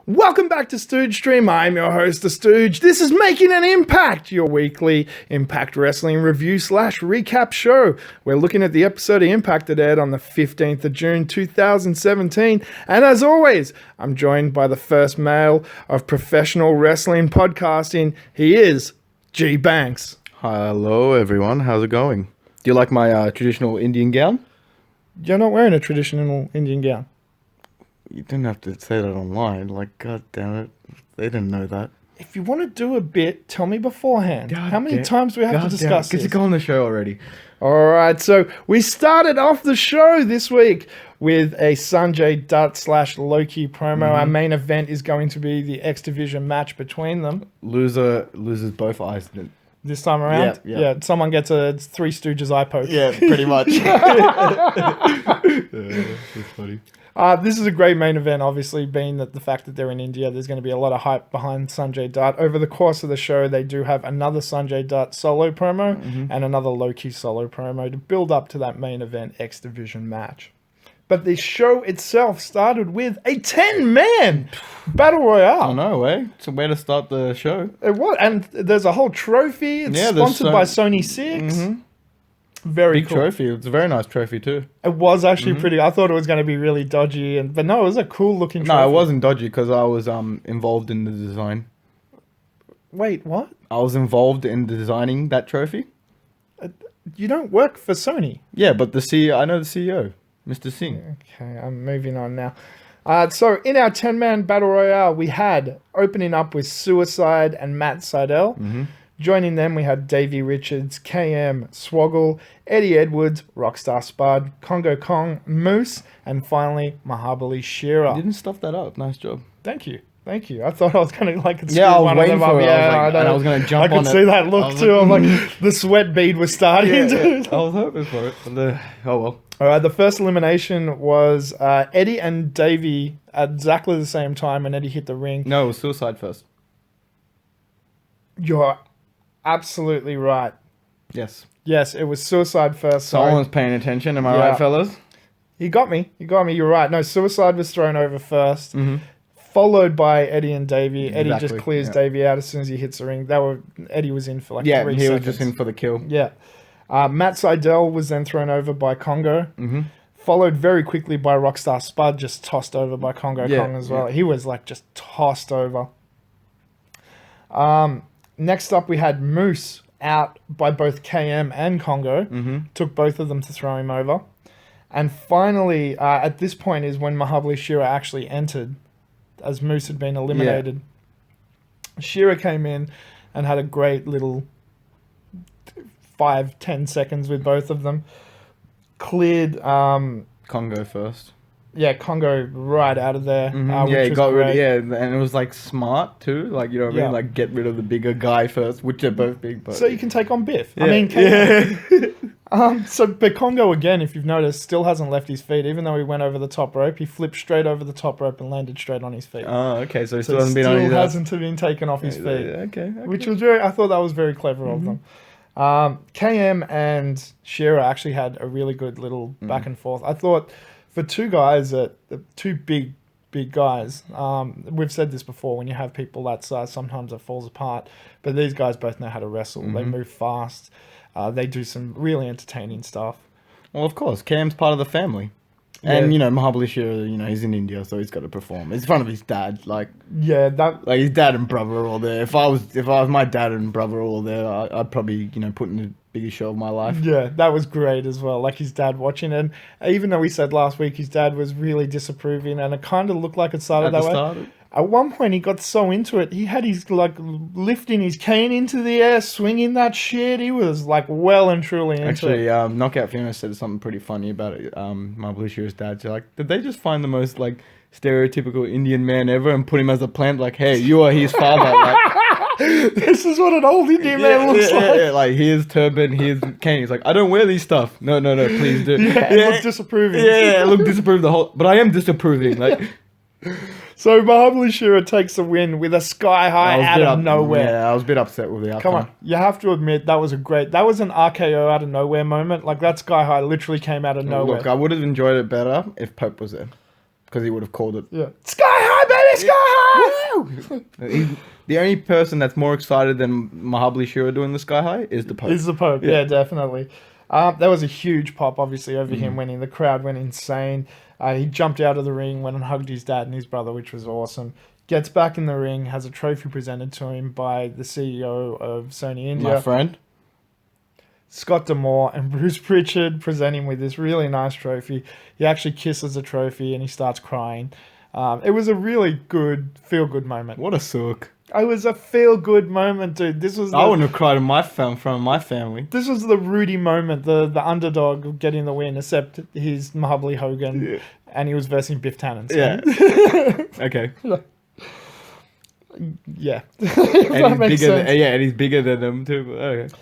Welcome back to Stooge Stream. I'm your host, The Stooge. This is Making an Impact, your weekly Impact Wrestling review / recap show. We're looking at the episode of Impact that aired on the 15th of June, 2017. And as always, I'm joined by the first male of professional wrestling podcasting. He is G-Banks. Hello, everyone. How's it going? Do you like my traditional Indian gown? You're not wearing a traditional Indian gown. You didn't have to say that online. Like, god damn it. They didn't know that. If you want to do a bit, tell me beforehand. How many times do we have to discuss this? Get to go on the show already. All right, so we started off the show this week with a Sanjay Dutt / Loki promo. Our main event is going to be the X Division match between them. Loser loses both eyes. This time around? Yeah, someone gets a Three Stooges eye poke. Yeah, pretty much. That's funny. This is a great main event, obviously, being that the fact that they're in India, there's going to be a lot of hype behind Sanjay Dutt. Over the course of the show, they do have another Sanjay Dutt solo promo and another Loki solo promo to build up to that main event X Division match. But the show itself started with a 10-man battle royale. Oh, no way. It's a way to start the show. It was, and there's a whole trophy. It's sponsored by Sony 6. Very big cool trophy. It's a very nice trophy too. It was actually pretty. I thought it was going to be really dodgy, but no, it was a cool looking trophy. No, it wasn't dodgy because I was involved in the design. Wait, what? I was involved in designing that trophy. You don't work for Sony. Yeah, but the CEO, I know the CEO, Mr. Singh. Okay, I'm moving on now. So in our 10-man battle royale, we had opening up with Suicide and Matt Sydal. Joining them, we had Davey Richards, KM, Swoggle, Eddie Edwards, Rockstar Spud, Congo Kong, Moose, and finally, Mahabali Shera. You didn't stuff that up. Nice job. Thank you. Thank you. I thought I was going to screw I was one waiting of them for up. it. I was going to jump on it. I could see that look too. I'm like, the sweat bead was starting. I was hoping for it. But oh well. All right, the first elimination was Eddie and Davey at exactly the same time, and Eddie hit the ring. No, it was Suicide first. You're absolutely right. Yes. Yes, it was Suicide first. Someone's paying attention. Am I right, fellas? You got me. You're right. No, Suicide was thrown over first, followed by Eddie and Davey. Eddie just clears Davey out as soon as he hits the ring. Eddie was in for like 3 seconds. He was just in for the kill. Yeah. Matt Sydal was then thrown over by Congo, followed very quickly by Rockstar Spud, just tossed over by Congo Kong as well. He was like just tossed over. Next up, we had Moose out by both KM and Congo. Took both of them to throw him over. And finally, at this point is when Mahabali Shera actually entered, as Moose had been eliminated. Shera came in and had a great little 5-10 seconds with both of them. Cleared Congo first. Yeah, Congo right out of there. He got rid. And it was like smart too. Like, you know what I mean? Like, get rid of the bigger guy first, which are both big. But so you can take on Biff. Yeah. I mean, but Congo again, if you've noticed, still hasn't left his feet. Even though he went over the top rope, he flipped straight over the top rope and landed straight on his feet. Oh, okay. So he still hasn't been on his. Hasn't been taken off his feet. Okay. Which was I thought that was very clever of them. KM and Shera actually had a really good little back and forth. I thought. For two guys, two big guys, we've said this before, when you have people that size, sometimes it falls apart. But these guys both know how to wrestle. They move fast. They do some really entertaining stuff. Well, of course, Cam's part of the family. And, Mahabali Shera, he's in India, so he's got to perform. It's in front of his dad, like his dad and brother are all there. If I was my dad and brother all there, I'd probably, put in the biggest show of my life. Yeah, that was great as well. Like his dad watching, and even though we said last week his dad was really disapproving, and it kind of looked like it started that way. At one point, he got so into it, he had his, lifting his cane into the air, swinging that shit. He was, well and truly into it. Actually, Knockout Fiona said something pretty funny about it. Mahabali Shera's dad. She's like, did they just find the most, stereotypical Indian man ever and put him as a plant? Like, hey, you are his father. This is what an old Indian man looks like. Yeah, like, here's turban, here's cane. He's like, I don't wear these stuff. No, please do. Look disapproving. Yeah, look disapproving but I am disapproving. So Mahabali Shera takes the win with a sky high out of nowhere. Yeah, I was a bit upset with the outcome. Come on, you have to admit that was an RKO out of nowhere moment. Like, that sky high literally came out of nowhere. Look, I would have enjoyed it better if Pope was there, because he would have called it. Yeah, sky high baby, Sky High! The only person that's more excited than Mahabali Shira doing the Sky High is the Pope. Is the Pope, yeah, definitely. That was a huge pop, obviously, over him winning. The crowd went insane. He jumped out of the ring, went and hugged his dad and his brother, which was awesome. Gets back in the ring, has a trophy presented to him by the CEO of Sony India. My friend. Scott D'Amore and Bruce Pritchard present him with this really nice trophy. He actually kisses the trophy and he starts crying. It was a really good, feel-good moment. What a sook. It was a feel-good moment, dude. I wouldn't have cried in my front of my family. This was the Rudy moment, the underdog getting the win, except he's Mahabali Hogan, and he was versing Biff Tannen. So. Yeah. Okay. Yeah. And he's bigger than them too. Okay.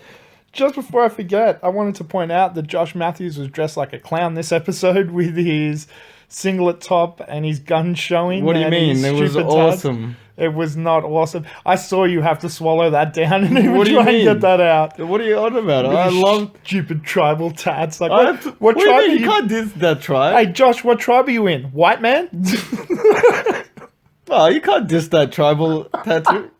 Just before I forget, I wanted to point out that Josh Matthews was dressed like a clown this episode with his singlet top and his gun showing. What do you mean? It was awesome. It was not awesome. I saw you have to swallow that down and even try and get that out. What are you on about? I love stupid tribal tats. Like what tribe are you? You can't diss that tribe. Hey Josh, what tribe are you in? White man? Oh, you can't diss that tribal tattoo.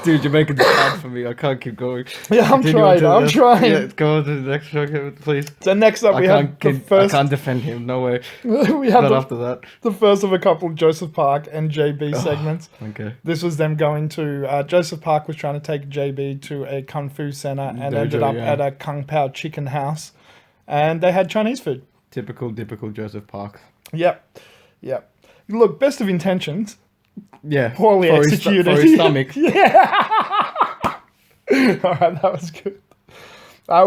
Dude, you're making this hard for me. I can't keep going. Yeah, I'm trying. Yeah, go on to the next show, please. So next up, we have the first... I can't defend him. No way. We have after that. The first of a couple Joseph Park and JB segments. Okay. This was them going to... Joseph Park was trying to take JB to a Kung Fu center and ended up at a Kung Pao chicken house. And they had Chinese food. Typical Joseph Park. Yep. Look, best of intentions... Yeah, poorly executed. For his stomach. Yeah. All right, that was good.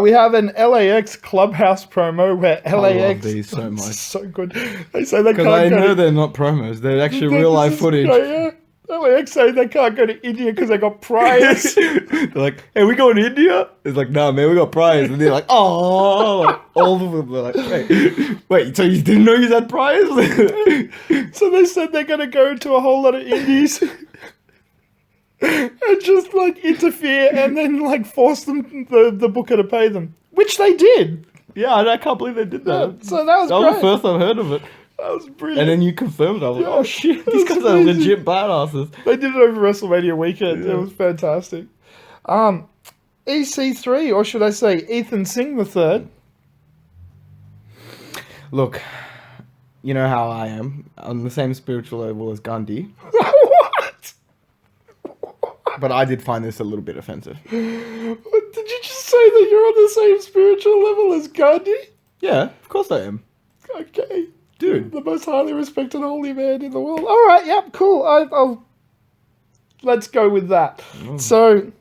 We have an L.A.X. Clubhouse promo where L.A.X. I love these so much. So good. They say they can't because I know they're not promos; they're actually real life footage. Yeah. L.A.X. say they can't go to India because they got priors. They're like, "Hey, we going to India?" It's like, "Nah, man, we got priors." And they're like, "Oh!" Like, all of them are like, "Wait, so you didn't know you had priors?" So they said they're gonna go to a whole lot of indies and just like interfere and then like force them the booker to pay them, which they did. Yeah, I can't believe they did that. Yeah, so that was the first I've heard of it. That was brilliant. And then you confirmed. I was like, oh shit, these guys are legit badasses. They did it over WrestleMania weekend. Yeah. It was fantastic. EC3, or should I say Ethan Singh III. Look, you know how I am. On the same spiritual level as Gandhi. What? But I did find this a little bit offensive. Did you just say that you're on the same spiritual level as Gandhi? Yeah, of course I am. Okay. Dude. The most highly respected holy man in the world. All right, yep, cool. I'll let's go with that. So,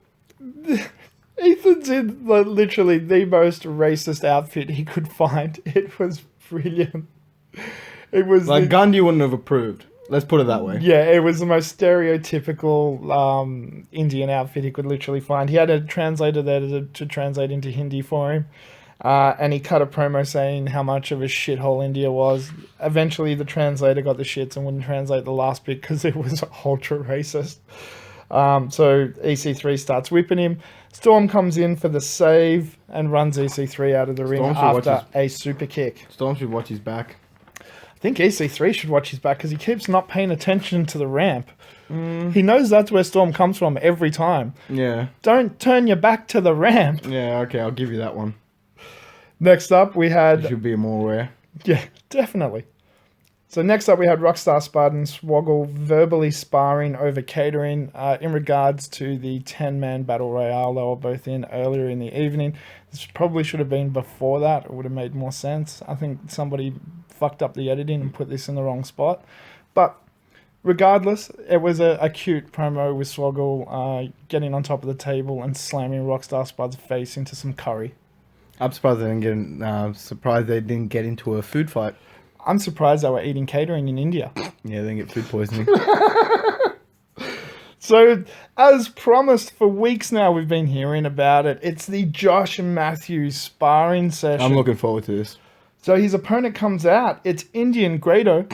Ethan's in literally the most racist outfit he could find. It was brilliant. It was like Gandhi wouldn't have approved. Let's put it that way. Yeah, it was the most stereotypical Indian outfit he could literally find. He had a translator there to translate into Hindi for him. And he cut a promo saying how much of a shithole India was. Eventually, the translator got the shits and wouldn't translate the last bit because it was ultra racist. So EC3 starts whipping him. Storm comes in for the save and runs EC3 out of the ring after a super kick. Storm should watch his back. I think EC3 should watch his back because he keeps not paying attention to the ramp. He knows that's where Storm comes from every time. Yeah. Don't turn your back to the ramp. Yeah, okay, I'll give you that one. Next up, we had... You should be more aware. Yeah, definitely. So next up, we had Rockstar Spud and Swoggle verbally sparring over catering in regards to the 10-man Battle Royale they were both in earlier in the evening. This probably should have been before that. It would have made more sense. I think somebody fucked up the editing and put this in the wrong spot. But regardless, it was a cute promo with Swoggle getting on top of the table and slamming Rockstar Spud's face into some curry. I'm surprised they didn't get into a food fight. I'm surprised they were eating catering in India. Yeah, they didn't get food poisoning. So, as promised for weeks now, we've been hearing about it. It's the Josh Matthews sparring session. I'm looking forward to this. So his opponent comes out. It's Indian Grado.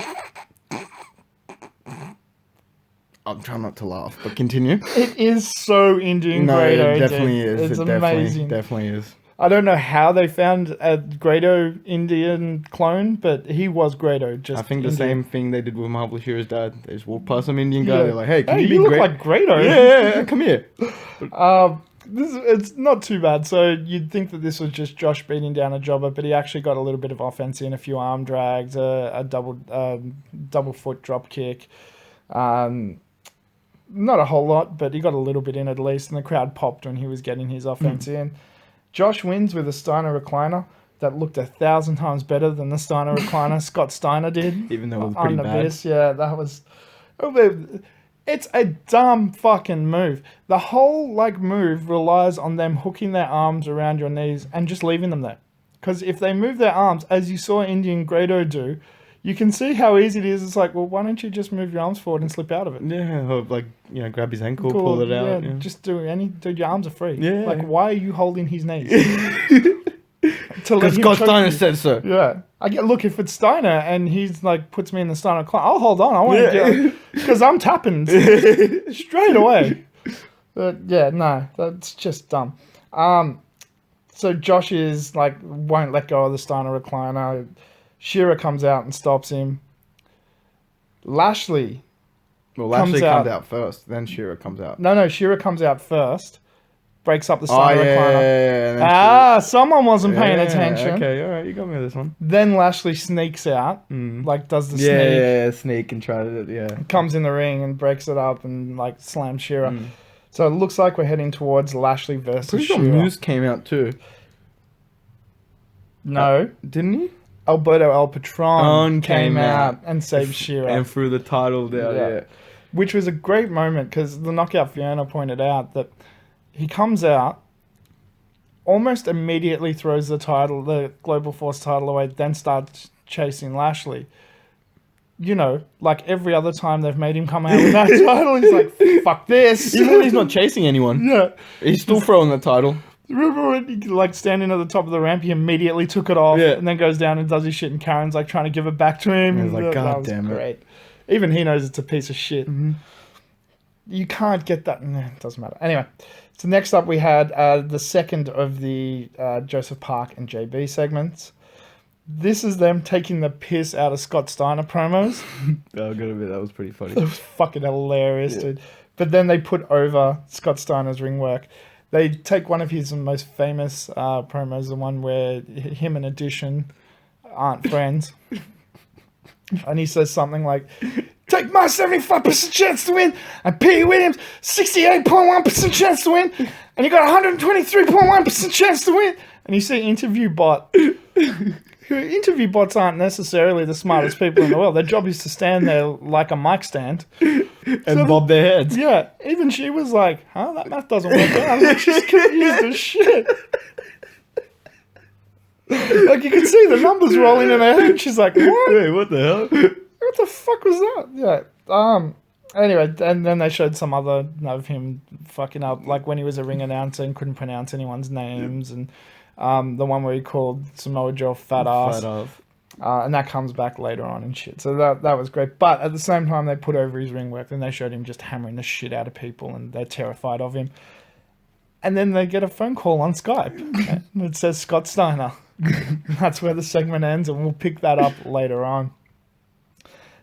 I'm trying not to laugh, but continue. It is so Indian Grado. It definitely is. It's it amazing. Definitely is. I don't know how they found a Grado Indian clone, but he was Grado. Just I think the Indian. same thing they did with Mahal Bashir's dad. They just walked past some Indian guy. They're like, "Hey, can Hey, you be you look Grado? like Grado. Yeah, come here." It's not too bad. So you'd think that this was just Josh beating down a jobber, but he actually got a little bit of offense in, a few arm drags, a double foot drop kick. Not a whole lot, but he got a little bit in at least, and the crowd popped when he was getting his offense in. Josh wins with a Steiner recliner that looked 1,000 times better than the Steiner recliner Scott Steiner did. Even though it was pretty bad. Abyss. Yeah, that was... It's a dumb fucking move. The whole move relies on them hooking their arms around your knees and just leaving them there. Because if they move their arms, as you saw Indian Grado do, you can see how easy it is. It's like, well, why don't you just move your arms forward and slip out of it? Yeah, or grab his ankle, pull it out. Yeah, just dude, your arms are free. Yeah. Why are you holding his knees? Because Scott Steiner said so. Yeah. Look, if it's Steiner and he's puts me in the Steiner class, I'll hold on. I want to get, because I'm tapping straight away. But yeah, no, that's just dumb. So Josh is won't let go of the Steiner recliner. Shearer comes out and stops him. Lashley comes out first, then Shearer comes out. No, Shearer comes out first, breaks up the Steiner recliner. Yeah, someone wasn't paying attention. Okay, all right, you got me with this one. Then Lashley sneaks out, does the sneak. Yeah, sneak and try to, Comes in the ring and breaks it up and slams Shearer. So it looks like we're heading towards Lashley versus Pretty sure Shearer. Moose came out too. No. Didn't he? Alberto El Patron came out and saved Shearer. And threw the title down, yeah. Which was a great moment because the Knockout Fiona pointed out that he comes out, almost immediately throws the Global Force title away, then starts chasing Lashley. Like every other time they've made him come out with that title, he's like, fuck this. Even when he's not chasing anyone. Yeah. He's still throwing the title. Remember when he, standing at the top of the ramp, he immediately took it off and then goes down and does his shit and Karen's trying to give it back to him. He's like, God damn it. Great. Even he knows it's a piece of shit. Mm-hmm. You can't get that. Nah, it doesn't matter. Anyway, so next up we had the second of the Joseph Park and JB segments. This is them taking the piss out of Scott Steiner promos. I gotta admit, that was pretty funny. It was fucking hilarious, dude. But then they put over Scott Steiner's ring work. They take one of his most famous promos, the one where him and Edition aren't friends. And he says something like, take my 75% chance to win, and Pete Williams' 68.1% chance to win, and you got 123.1% chance to win. And you see Interview Bot. Interview bots aren't necessarily the smartest people in the world. Their job is to stand there like a mic stand. And bob their heads. Yeah, even she was like, huh, that math doesn't work out. She's confused as shit. You can see the numbers rolling in her head. She's like, what? Wait, what the hell? What the fuck was that? Yeah. Anyway, and then they showed some other of him fucking up, like when he was a ring announcer and couldn't pronounce anyone's names, and the one where he called Samoa Joe fat ass. And that comes back later on and shit. So that was great. But at the same time, they put over his ring work and they showed him just hammering the shit out of people and they're terrified of him. And then they get a phone call on Skype and it says Scott Steiner. That's where the segment ends and we'll pick that up later on.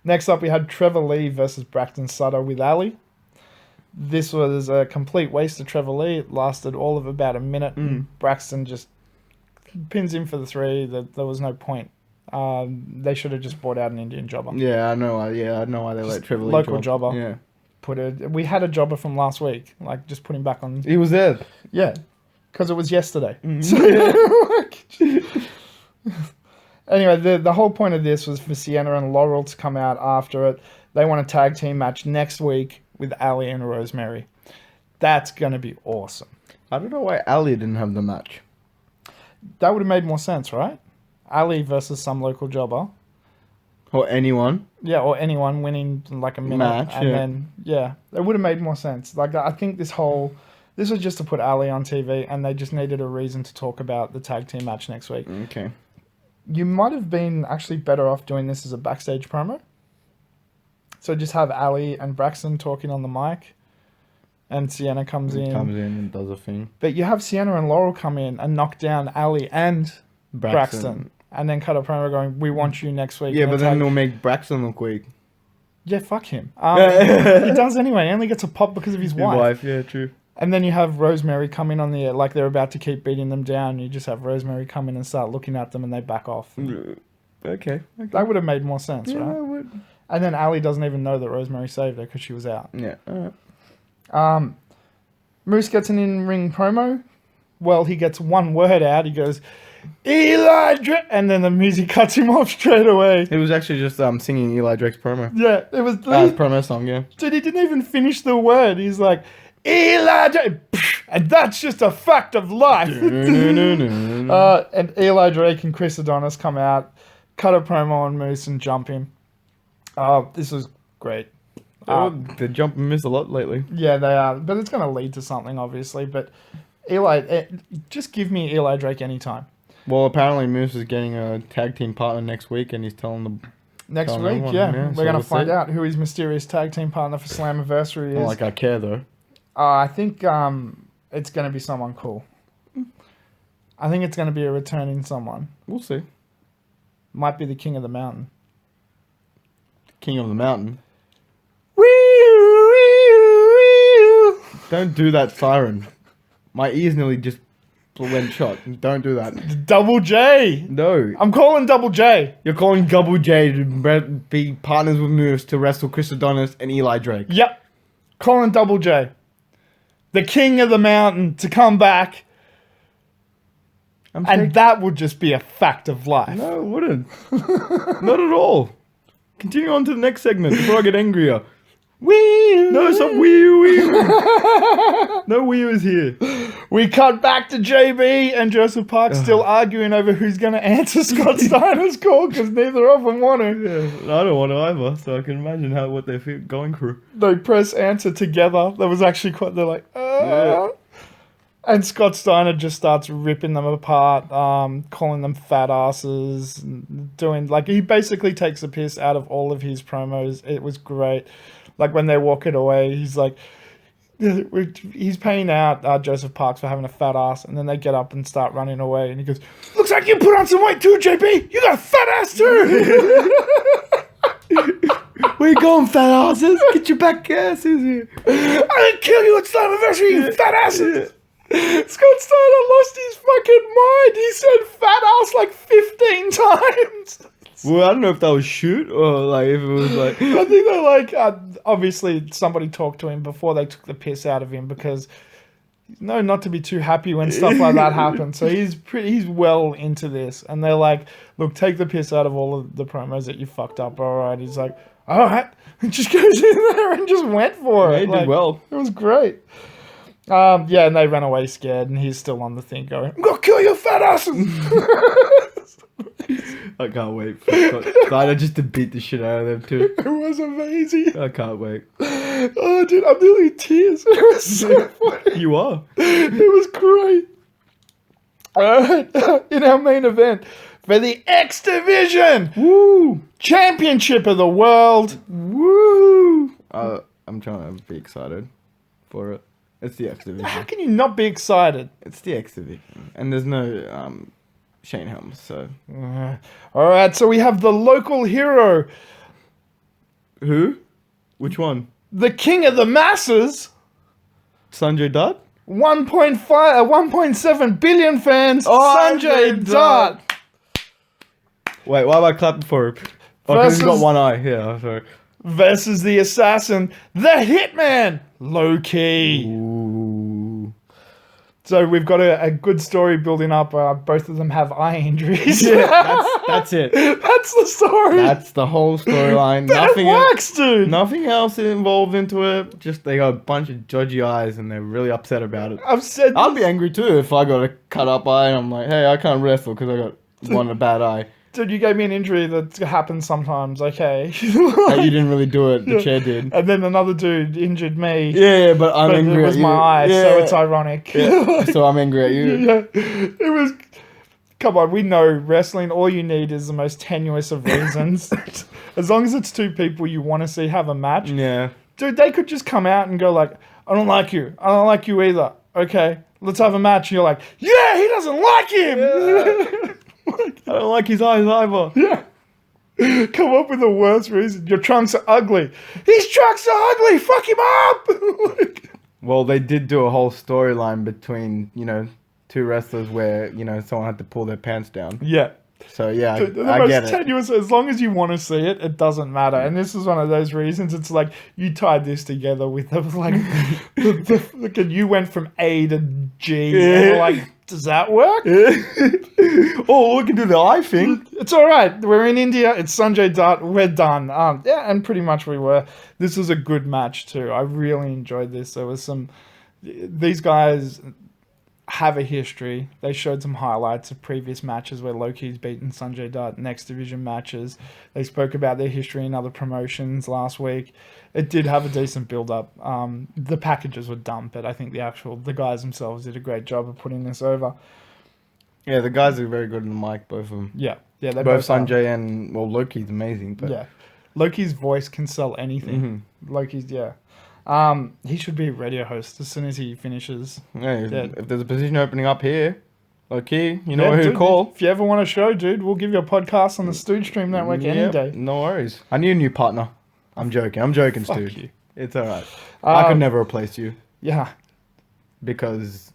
Next up, we had Trevor Lee versus Braxton Sutter with Ali. This was a complete waste of Trevor Lee. It lasted all of about a minute. Braxton just pins him for the 3. There was no point. They should have just brought out an Indian jobber. Yeah, I know. I know why they let Trevor Lee local jobber. Yeah. We had a jobber from last week. Just put him back on. He was there. Yeah, because it was yesterday. Anyway, the whole point of this was for Sienna and Laurel to come out after it. They want a tag team match next week with Ali and Rosemary. That's gonna be awesome. I don't know why Ali didn't have the match. That would have made more sense, right? Ali versus some local jobber. Or anyone. Yeah, or anyone winning a minute. Match, and then, it would have made more sense. I think this was just to put Ali on TV and they just needed a reason to talk about the tag team match next week. Okay. You might have been actually better off doing this as a backstage promo. So just have Ali and Braxton talking on the mic and Sienna comes in. Comes in and does a thing. But you have Sienna and Laurel come in and knock down Ali and Braxton. And then cut a promo going, we want you next week. Yeah, but then they'll make Braxton look weak. Yeah, fuck him. He does anyway. He only gets a pop because of his wife. Yeah, true. And then you have Rosemary come in on the air, like they're about to keep beating them down. You just have Rosemary come in and start looking at them and they back off. Okay. That would have made more sense, Yeah, right? it would. And then Ali doesn't even know that Rosemary saved her because she was out. Yeah, alright. Moose gets an in-ring promo. Well, he gets one word out. He goes, Eli Drake, and then the music cuts him off straight away. It was actually just singing Eli Drake's promo. Yeah, it was. His promo song, yeah. Dude, he didn't even finish the word. He's like, Eli Drake, and that's just a fact of life. And Eli Drake and Chris Adonis come out, cut a promo on Moose and jump him. This was great. They jump and miss a lot lately. Yeah, they are. But it's going to lead to something, obviously. But just give me Eli Drake anytime. Well, apparently Moose is getting a tag team partner next week, and he's telling them... Next week, everyone, yeah. We're going to find out who his mysterious tag team partner for Slammiversary is. Not like I care, though. I think it's going to be someone cool. I think it's going to be a returning someone. We'll see. Might be the King of the Mountain. King of the Mountain? Wee-oo, wee-oo. Don't do that siren. My ears nearly just went shot. Don't do that. Double J. No. I'm calling Double J. You're calling Double J to be partners with Moose to wrestle Chris Adonis and Eli Drake. Yep. Calling Double J. The King of the Mountain to come back. And that would just be a fact of life. No, it wouldn't. Not at all. Continue on to the next segment before I get angrier. Wee! No, stop wee. No wee is here. We cut back to JB and Joseph Park still arguing over who's going to answer Scott Steiner's call because neither of them want to. Yeah, I don't want to either, so I can imagine what they're going through. They press answer together. That was actually quite. They're like, Yeah. And Scott Steiner just starts ripping them apart, calling them fat asses, and doing like he basically takes a piss out of all of his promos. It was great. Like when they're walking away, he's like, he's paying out Joseph Parks for having a fat ass, and then they get up and start running away, and he goes, "Looks like you put on some weight too, JP. You got a fat ass too." Where you going, fat asses? Get your back asses here. I'll kill you at Slammiversary, you fat asses. Scott Steiner lost his fucking mind. He said fat ass like 15 times. Well, I don't know if that was shoot or like if it was like... I think they're like, obviously somebody talked to him before they took the piss out of him because, not to be too happy when stuff like that happens. So he's well into this. And they're like, look, take the piss out of all of the promos that you fucked up. All right. He's like, all right. And just goes in there and just went for it. He did well. It was great. Yeah, and they ran away scared, and he's still on the thing going, I'm gonna kill your fat asses! I can't wait for Scott Steiner just to beat the shit out of them too. It was amazing. I can't wait. Oh, dude, I'm nearly in tears. It was so funny. You are. It was great. Alright, in our main event, for the X Division! Woo! Championship of the world! Woo! I'm trying to be excited for it. It's the X Division. How can you not be excited? It's the X Division. And there's no Shane Helms, so... Alright, so we have the local hero. Who? Which one? The king of the masses. Sanjay Dutt? 1.7 billion fans. Sanjay Dutt. Wait, why am I clapping for him? Oh, because he's got one eye. Yeah, sorry. Versus the assassin, the Hitman, Low Key. Ooh. So we've got a good story building up. Both of them have eye injuries. Yeah, that's it. That's the story. That's the whole storyline. Nothing works, dude. Nothing else involved into it. Just they got a bunch of dodgy eyes and they're really upset about it. I'd be angry too if I got a cut up eye and I'm like, hey, I can't wrestle because I got one bad eye. Dude, you gave me an injury that happens sometimes, okay? Hey, you didn't really do it, the chair did. And then another dude injured me. Yeah, but I'm angry it was at you. my eye, so it's ironic. Yeah, so I'm angry at you. Yeah, it was... Come on, we know wrestling, all you need is the most tenuous of reasons. As long as it's two people you want to see have a match. Yeah. Dude, they could just come out and go like, I don't like you. I don't like you either. Okay, let's have a match. And you're like, yeah, he doesn't like him. Yeah. I don't like his eyes either. Yeah. Come up with the worst reason. Your trunks are ugly. His trunks are ugly. Fuck him up. Well, they did do a whole storyline between, two wrestlers where, someone had to pull their pants down. Yeah. So, yeah, The I most get it. tenuous, as long as you want to see it, it doesn't matter. And this is one of those reasons. It's like you tied this together with you went from A to G. Yeah. And we're like, does that work? Oh, we can do the eye thing. It's all right. We're in India. It's Sanjay Dutt. We're done. Yeah, and pretty much we were. This was a good match too. I really enjoyed this. There was these guys have a history. They showed some highlights of previous matches where Loki's beaten Sanjay Dutt in X Division matches. They spoke about their history in other promotions last week. It did have a decent build-up. The packages were dumb, but I think the guys themselves did a great job of putting this over. Yeah, the guys are very good on the mic, both of them. Yeah, they both Sanjay and, Loki's amazing. But... yeah, Loki's voice can sell anything. Mm-hmm. Loki's, yeah. He should be a radio host as soon as he finishes. Yeah, if there's a position opening up here, Loki, you know who to call. If you ever want a show, dude, we'll give you a podcast on the Stooge Stream Network any day. No worries. I need a new partner. I'm joking, Stooge. You. It's all right. I could never replace you. Yeah. Because,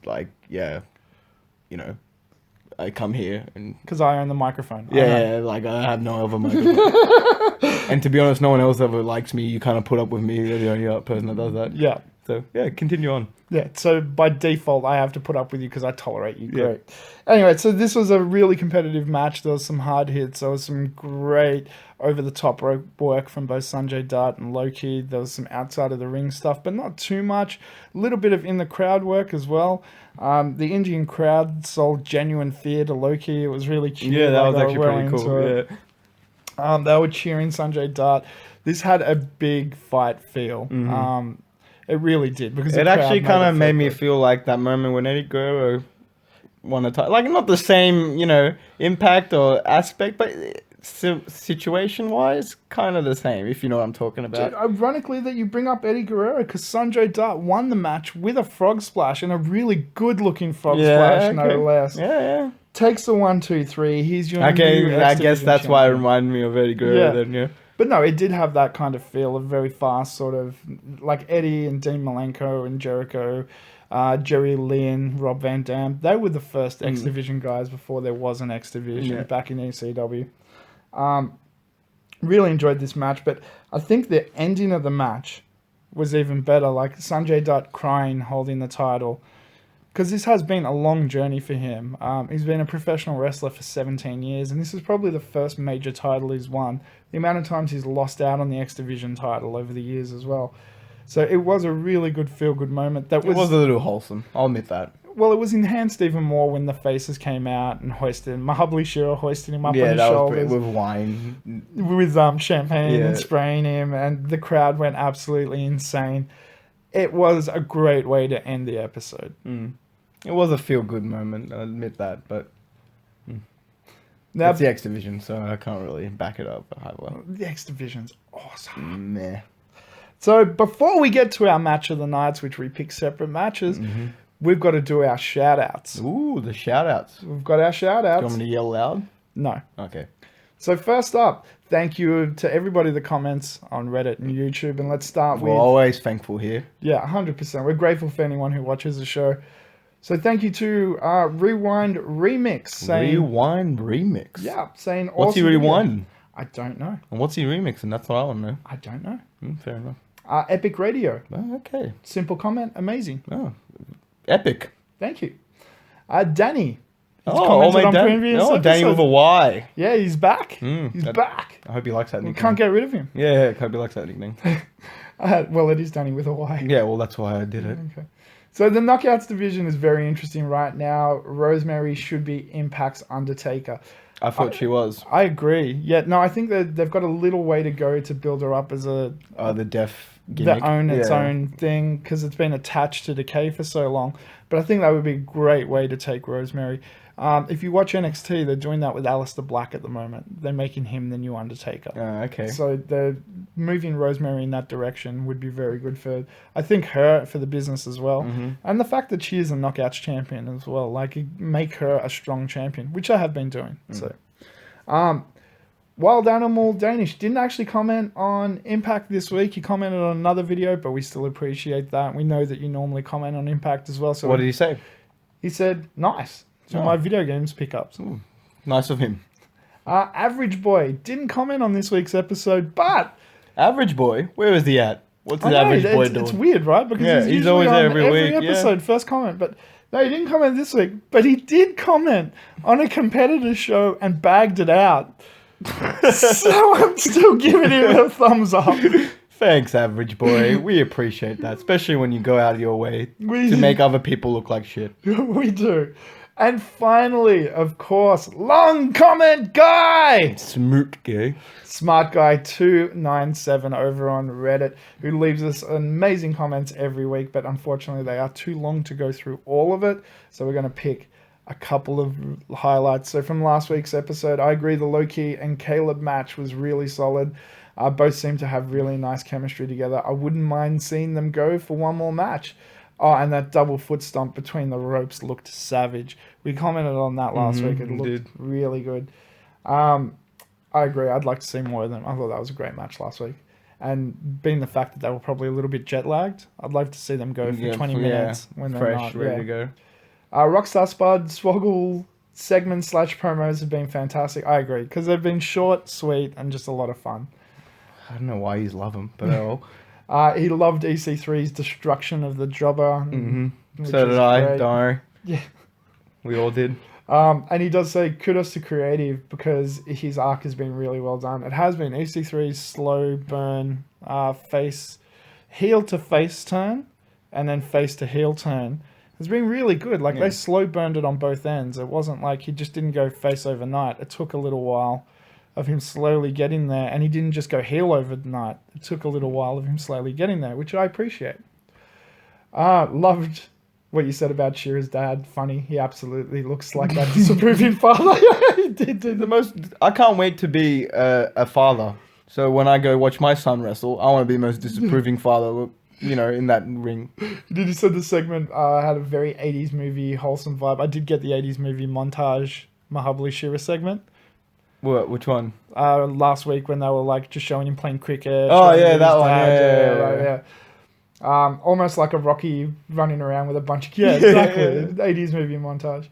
I come here and... Because I own the microphone. Yeah, I have no other microphone. And to be honest, no one else ever likes me. You kind of put up with me. You're the only person that does that. Yeah. So, yeah, continue on. Yeah, so by default, I have to put up with you because I tolerate you. Great. Yeah. Anyway, so this was a really competitive match. There was some hard hits. There was some great over-the-top work from both Sanjay Dutt and Loki. There was some outside-of-the-ring stuff, but not too much. A little bit of in-the-crowd work as well. The Indian crowd sold genuine fear to Loki. It was really cute. Yeah, that was actually pretty cool. Yeah. They were cheering Sanjay Dutt. This had a big fight feel. Mm-hmm. It really did. Because it actually kind of made me feel like that moment when Eddie Guerrero won a title. Like, not the same, impact or aspect, but situation-wise, kind of the same, if you know what I'm talking about. Dude, ironically that you bring up Eddie Guerrero, because Sanjay Dutt won the match with a frog splash, and a really good-looking frog splash, no less. Yeah. Takes the 1, 2, 3. He's your new I guess that's why it reminded me of Eddie Guerrero then, yeah. But no, it did have that kind of feel of very fast, sort of like Eddie and Dean Malenko and Jericho, Jerry Lynn, Rob Van Dam. They were the first X Division guys before there was an X Division back in ECW. Really enjoyed this match, but I think the ending of the match was even better. Like Sanjay Dutt crying, holding the title. Because this has been a long journey for him. He's been a professional wrestler for 17 years, and this is probably the first major title he's won. The amount of times he's lost out on the X Division title over the years as well. So it was a really good feel-good moment. It was a little wholesome. I'll admit that. Well, it was enhanced even more when the faces came out and hoisted him. Mahabali Shira hoisted him up on his shoulders. Was with wine. With champagne and spraying him, and the crowd went absolutely insane. It was a great way to end the episode. It was a feel-good moment, I'll admit that, but now, it's the X Division, so I can't really back it up. The X Division's awesome. Meh. So before we get to our match of the nights, which we pick separate matches, we've got to do our shout-outs. Ooh, the shout-outs. We've got our shout-outs. Do you want me to yell loud? No. Okay. So first up, thank you to everybody that comments on Reddit and YouTube, and let's start with... We're always thankful here. Yeah, 100%. We're grateful for anyone who watches the show. So thank you to Rewind Remix. Saying, Rewind Remix? Yeah, saying awesome. What's he rewinding? I don't know. And what's he remixing? That's what I want to know. I don't know. Fair enough. Epic Radio. Oh, okay. Simple comment. Amazing. Oh, epic. Thank you. Danny. Danny with a Y. Yeah, he's back. He's back. I hope he likes that nickname. You can't get rid of him. Yeah, I hope he likes that nickname. Well, it is Danny with a Y. Yeah, well, that's why I did it. Okay. So the Knockouts division is very interesting right now. Rosemary should be Impact's Undertaker. I thought she was. I agree. Yeah, no, I think that they've got a little way to go to build her up as a... the deaf gimmick. its own thing because it's been attached to Decay for so long. But I think that would be a great way to take Rosemary. If you watch NXT, they're doing that with Aleister Black at the moment. They're making him the new Undertaker. Okay. So they're moving Rosemary in that direction would be very good for, I think, her for the business as well. And the fact that she is a Knockouts champion as well, like make her a strong champion, which I have been doing. So, Wild Animal Danish didn't actually comment on Impact this week. He commented on another video, but we still appreciate that. We know that you normally comment on Impact as well. So what did he say? He said, nice. So my video games pickups. Ooh, nice of him. Average Boy didn't comment on this week's episode, but... Average Boy? Where is he at? What's the Average Boy doing? It's weird, right? Because he's always there every week. Episode, first comment. But no, he didn't comment this week. But he did comment on a competitor's show and bagged it out. So I'm still giving him a thumbs up. Thanks, Average Boy. We appreciate that, especially when you go out of your way to make other people look like shit. We do. And finally, of course, long comment guy. Smart guy. Smart guy 297 over on Reddit, who leaves us amazing comments every week, but unfortunately they are too long to go through all of it. So we're going to pick a couple of highlights. So from last week's episode, I agree the Loki and Caleb match was really solid. Both seem to have really nice chemistry together. I wouldn't mind seeing them go for one more match. Oh, and that double foot stomp between the ropes looked savage. We commented on that last week. It looked really good. I agree. I'd like to see more of them. I thought that was a great match last week. And being the fact that they were probably a little bit jet lagged, I'd like to see them go for 20 minutes when they're fresh, not ready to go. Rockstar Spud Swoggle segments / promos have been fantastic. I agree because they've been short, sweet, and just a lot of fun. I don't know why you love them, but oh. He loved EC3's destruction of the jobber. So did I. Don't worry. Yeah. We all did. And he does say kudos to creative because his arc has been really well done. It has been EC3's slow burn heel to face turn and then face to heel turn. It's been really good. Like they slow burned it on both ends. It wasn't like he just didn't go face overnight. It took a little while of him slowly getting there, and he didn't just go heel overnight. It took a little while of him slowly getting there, which I appreciate. Loved what you said about Shira's dad. Funny, he absolutely looks like that disapproving father. He did the most. I can't wait to be a father. So when I go watch my son wrestle, I want to be the most disapproving father. You know, in that ring. Did you say the segment had a very 80s movie wholesome vibe? I did get the 80s movie montage Mahabali Shira segment. What? Which one? Last week when they were like just showing him playing cricket. Oh yeah, that one. Yeah. Almost like a Rocky running around with a bunch of kids. Yeah, exactly. 80s movie montage.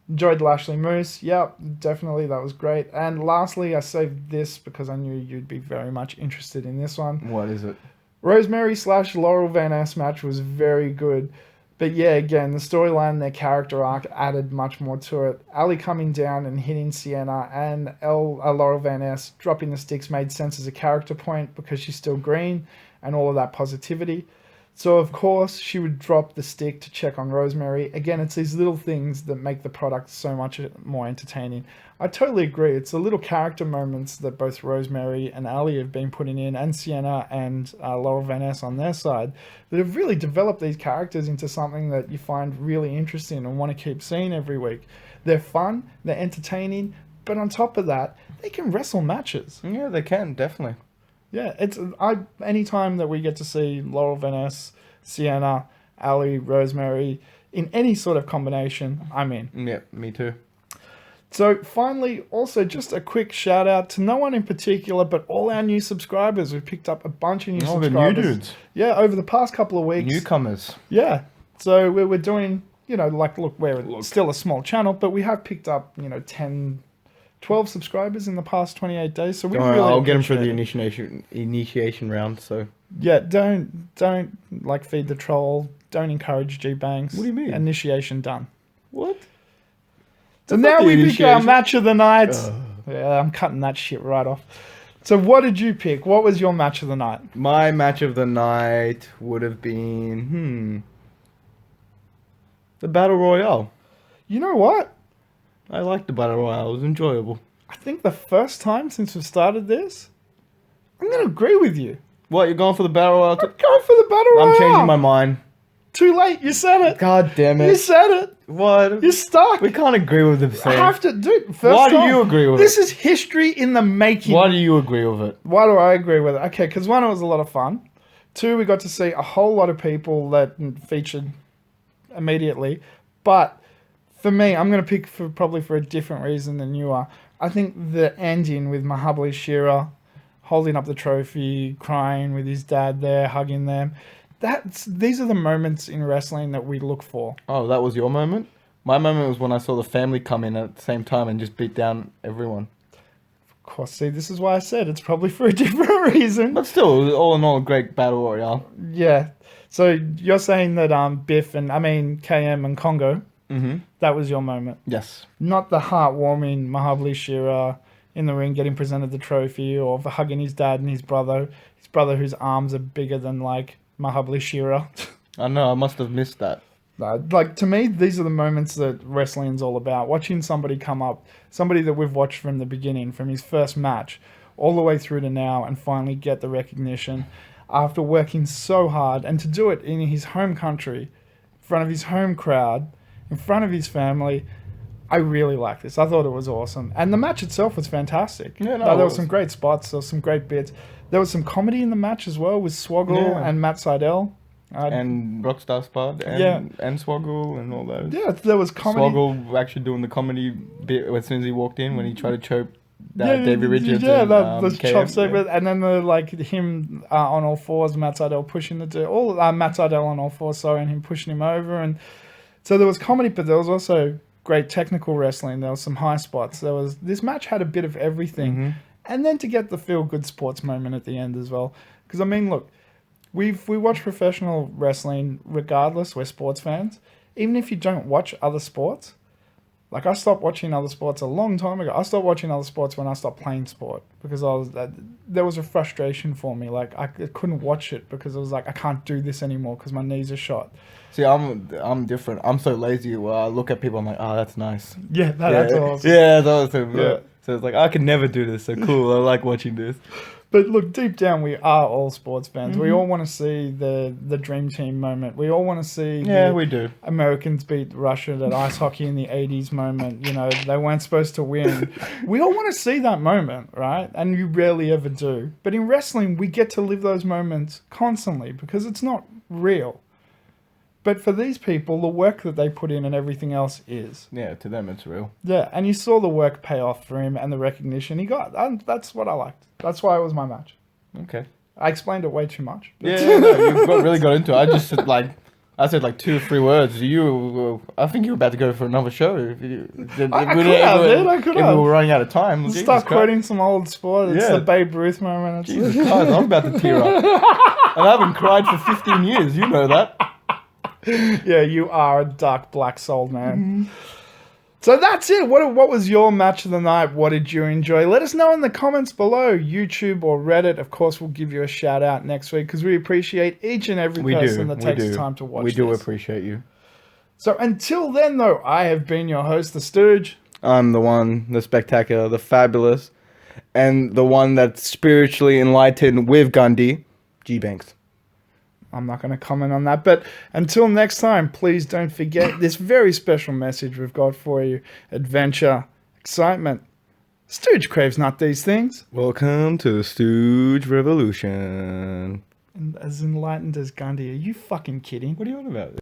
Enjoyed Lashley Moose. Yep, definitely. That was great. And lastly, I saved this because I knew you'd be very much interested in this one. What is it? Rosemary / Laurel Van Ness match was very good. But yeah, again, the storyline, their character arc added much more to it. Ali coming down and hitting Sienna and Laurel Van Ness dropping the sticks made sense as a character point because she's still green and all of that positivity. So, of course, she would drop the stick to check on Rosemary. Again, it's these little things that make the product so much more entertaining. I totally agree. It's the little character moments that both Rosemary and Ali have been putting in, and Sienna and Laurel Van Ness on their side, that have really developed these characters into something that you find really interesting and want to keep seeing every week. They're fun, they're entertaining, but on top of that, they can wrestle matches. Yeah, they can, definitely. Yeah, anytime that we get to see Laurel Van Ness, Sienna, Ali, Rosemary in any sort of combination, I'm in. Yeah, me too. So finally, also just a quick shout out to no one in particular, but all our new subscribers. We've picked up a bunch of new subscribers. The new dudes. Yeah, over the past couple of weeks. Newcomers. Yeah. So we're doing, look, we're still a small channel, but we have picked up, 10, 12 subscribers in the past 28 days. So we really I'll get them for the initiation round. So yeah, don't feed the troll. Don't encourage G-Banks. What do you mean? Initiation done. What? So now we pick our match of the night. Yeah, I'm cutting that shit right off. So what did you pick? What was your match of the night? My match of the night would have been the Battle Royale. You know what? I liked the Battle Royale. It was enjoyable. I think the first time since we started this, I'm going to agree with you. What, you're going for the battle royale? I'm going for the battle royale. I'm changing my mind. Too late. You said it. God damn it. You said it. What? You're stuck. We can't agree with the same. I have to do it. Why do you agree with this it? This is history in the making. Why do you agree with it? Why do I agree with it? Okay, because one, it was a lot of fun. Two, we got to see a whole lot of people that featured immediately. But for me, I'm going to pick probably for a different reason than you are. I think the ending with Mahabali Shera holding up the trophy, crying with his dad there, hugging them. These are the moments in wrestling that we look for. Oh, that was your moment? My moment was when I saw the family come in at the same time and just beat down everyone. Of course, see, this is why I said it's probably for a different reason. But still, it was all in all a great battle royale. Yeah. So you're saying that KM and Congo, that was your moment? Yes. Not the heartwarming Mahabali Shera in the ring getting presented the trophy, or for hugging his dad and his brother whose arms are bigger than, like, Mahabali Shera. I know, I must have missed that. Like, to me, these are the moments that wrestling's all about. Watching somebody come up, somebody that we've watched from the beginning, from his first match, all the way through to now, and finally get the recognition after working so hard, and to do it in his home country, in front of his home crowd, in front of his family. I really like this. I thought it was awesome. And the match itself was fantastic. Yeah, no, there were some great spots. There were some great bits. There was some comedy in the match as well with Swoggle and Matt Sydal. And Rockstar Spud and Swoggle and all those. Yeah, there was comedy. Swoggle actually doing the comedy bit as soon as he walked in when he tried to choke Davey Richards. Yeah, the chop segment. And then him on all fours, Matt Sydal pushing Matt Sydal on all fours, and him pushing him over. And so there was comedy, but there was also great technical wrestling. There was some high spots. This match had a bit of everything. And then to get the feel-good sports moment at the end as well. Because, I mean, look, we watch professional wrestling regardless. We're sports fans. Even if you don't watch other sports. Like, I stopped watching other sports a long time ago. I stopped watching other sports when I stopped playing sport. Because there was a frustration for me. Like, I couldn't watch it because I was like, I can't do this anymore because my knees are shot. See, I'm different. I'm so lazy where I look at people, I'm like, oh, that's nice. Yeah, that's awesome. Yeah, that's awesome. Yeah. So it's like, I could never do this. So cool. I like watching this. But look, deep down, we are all sports fans. We all want to see the Dream Team moment. We all want to see we do. Americans beat Russia at ice hockey in the 80s moment. You know, they weren't supposed to win. We all want to see that moment, right? And you rarely ever do. But in wrestling, we get to live those moments constantly because it's not real. But for these people, the work that they put in and everything else is. Yeah, to them it's real. Yeah, and you saw the work pay off for him and the recognition he got. And that's what I liked. That's why it was my match. Okay. I explained it way too much. Yeah, no, you really got into it. I just said like 2 or 3 words. I think you were about to go for another show. I could have. If we were running out of time. Start quoting some old sport. It's the Babe Ruth moment. Jesus Christ, I'm about to tear up. And I haven't cried for 15 years. You know that. Yeah, you are a dark black soul, man. So that's it. What was your match of the night? What did you enjoy? Let us know in the comments below, YouTube or Reddit. Of course, we'll give you a shout out next week because we appreciate each and every person that takes the time to watch this. We do appreciate you. So until then, though, I have been your host, The Stooge. I'm the one, the spectacular, the fabulous, and the one that's spiritually enlightened with Gandhi, G-Banks. I'm not going to comment on that. But until next time, please don't forget this very special message we've got for you. Adventure, excitement. Stooge craves not these things. Welcome to the Stooge Revolution. And as enlightened as Gandhi. Are you fucking kidding? What are you on about?